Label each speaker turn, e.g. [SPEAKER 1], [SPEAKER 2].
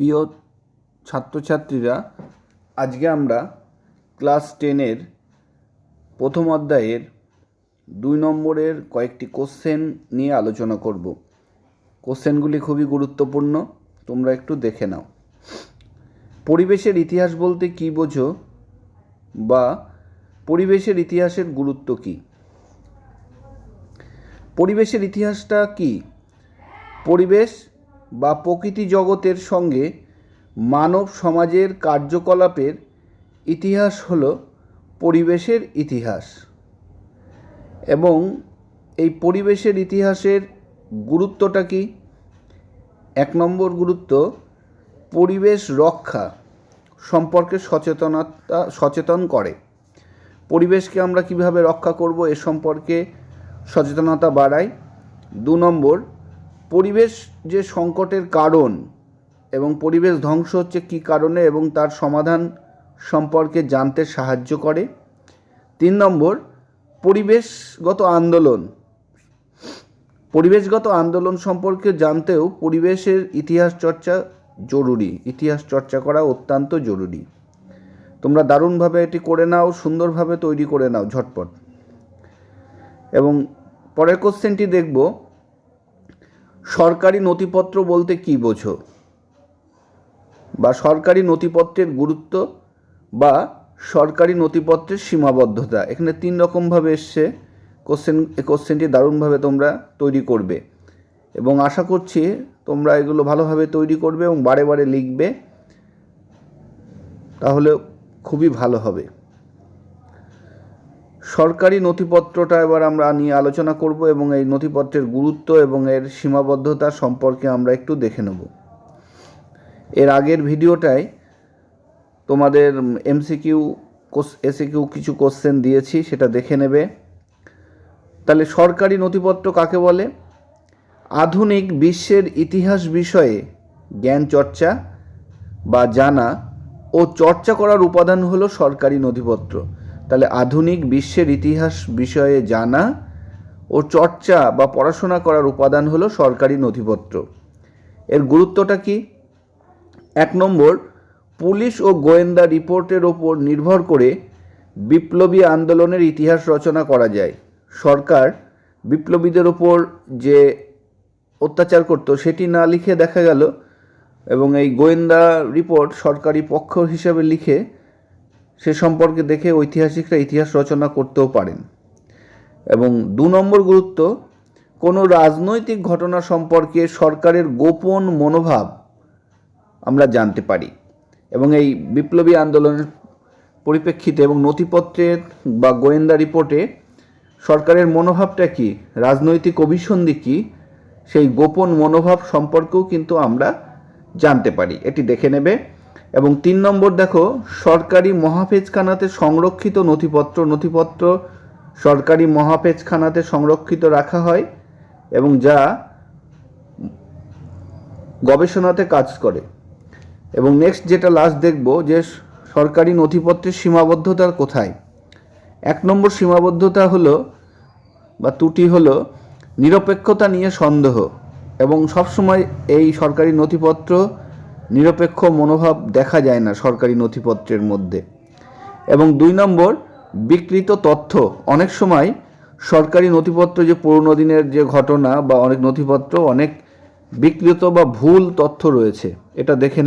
[SPEAKER 1] প্রিয় ছাত্রছাত্রীরা, আজকে আমরা ক্লাস 10-এর প্রথম অধ্যায়ের 2 নম্বরের কয়েকটি কোশ্চেন নিয়ে আলোচনা করব। কোশ্চেনগুলি খুবই গুরুত্বপূর্ণ, তোমরা একটু দেখে নাও। পরিবেশের ইতিহাস বলতে কী বোঝো বা পরিবেশের ইতিহাসের গুরুত্ব কী? পরিবেশের ইতিহাসটা কি? পরিবেশ বা প্রকৃতি জগতের সঙ্গে মানব সমাজের কার্যকলাপের ইতিহাস হলো পরিবেশের ইতিহাস। এবং এই পরিবেশের ইতিহাসের গুরুত্বটা কি? 1 নম্বর গুরুত্ব, পরিবেশ রক্ষা সম্পর্কে সচেতন করে। পরিবেশকে আমরা কিভাবে রক্ষা করব এ সম্পর্কে সচেতনতা বাড়ায়। 2 নম্বর, পরিবেশ যে সংকটের কারণ এবং পরিবেশ ধ্বংস হচ্ছে কী কারণে এবং তার সমাধান সম্পর্কে জানতে সাহায্য করে। 3 নম্বর, পরিবেশগত আন্দোলন সম্পর্কে জানতেও পরিবেশের ইতিহাস চর্চা করা অত্যন্ত জরুরি। তোমরা দারুণভাবে এটি করে নাও, সুন্দরভাবে তৈরি করে নাও ঝটপট। এবং পরের কোশ্চেনটি দেখব, সরকারি নথিপত্র বলতে কী বোঝো বা সরকারি নথিপত্রের গুরুত্ব বা সরকারি নথিপত্রের সীমাবদ্ধতা। এখানে 3 রকমভাবে এসছে কোশ্চেনটি দারুণভাবে তোমরা তৈরি করবে এবং আশা করছি তোমরা এগুলো ভালোভাবে তৈরি করবে এবং বারে বারে লিখবে, তাহলে খুবই ভালো হবে। সরকারি নথিপত্রটা এবার আমরা নিয়ে আলোচনা করব এবং এই নথিপত্রের গুরুত্ব এবং এর সীমাবদ্ধতা সম্পর্কে আমরা একটু দেখে নেব। এর আগের ভিডিওটায় তোমাদের এসিকিউ কিছু কোশ্চেন দিয়েছি, সেটা দেখে নেবে। তাহলে সরকারি নথিপত্র কাকে বলে? আধুনিক বিশ্বের ইতিহাস বিষয়ে জ্ঞান চর্চা বা জানা ও চর্চা করার উপাদান হলো সরকারি নথিপত্র। তাহলে আধুনিক বিশ্বের ইতিহাস বিষয়ে জানা ও চর্চা বা পড়াশোনা করার উপাদান হলো সরকারি নথিপত্র। এর গুরুত্বটা কি? 1 নম্বর, পুলিশ ও গোয়েন্দা রিপোর্টের ওপর নির্ভর করে বিপ্লবী আন্দোলনের ইতিহাস রচনা করা যায়। সরকার বিপ্লবীদের ওপর যে অত্যাচার করত সেটি না লিখে দেখা গেল এবং এই গোয়েন্দা রিপোর্ট সরকারি পক্ষ হিসেবে লিখে সে সম্পর্কে দেখে ঐতিহাসিকরা ইতিহাস রচনা করতেও পারেন। এবং 2 নম্বর গুরুত্ব, কোনো রাজনৈতিক ঘটনা সম্পর্কে সরকারের গোপন মনোভাব আমরা জানতে পারি। এবং এই বিপ্লবী আন্দোলনের পরিপ্রেক্ষিতে এবং নথিপত্রের বা গোয়েন্দা রিপোর্টে সরকারের মনোভাবটা কি, রাজনৈতিক অভিসন্ধি কী, সেই গোপন মনোভাব সম্পর্কেও কিন্তু আমরা জানতে পারি। এটি দেখে নেবে। এবং 3 নম্বর দেখো, সরকারি মহাপেজখানাতে সংরক্ষিত নথিপত্র সরকারি মহাপেজখানাতে সংরক্ষিত রাখা হয় এবং যা গবেষণাতে কাজ করে। এবং নেক্সট যেটা লাস্ট দেখব, যে সরকারি নথিপত্রের সীমাবদ্ধতা কোথায়। 1 নম্বর সীমাবদ্ধতা হলো বা ত্রুটি হলো নিরপেক্ষতা নিয়ে সন্দেহ এবং সবসময় এই সরকারি নথিপত্র নিরপেক্ষ মনোভাব দেখা যায় না সরকারি নথিপত্রের মধ্যে। এবং 2 নম্বর, বিকৃত তথ্য। অনেক সময় সরকারি নথিপত্র যে পুরনো দিনের যে ঘটনা বা অনেক নথিপত্র অনেক বিকৃত বা ভুল তথ্য রয়েছে, এটা দেখে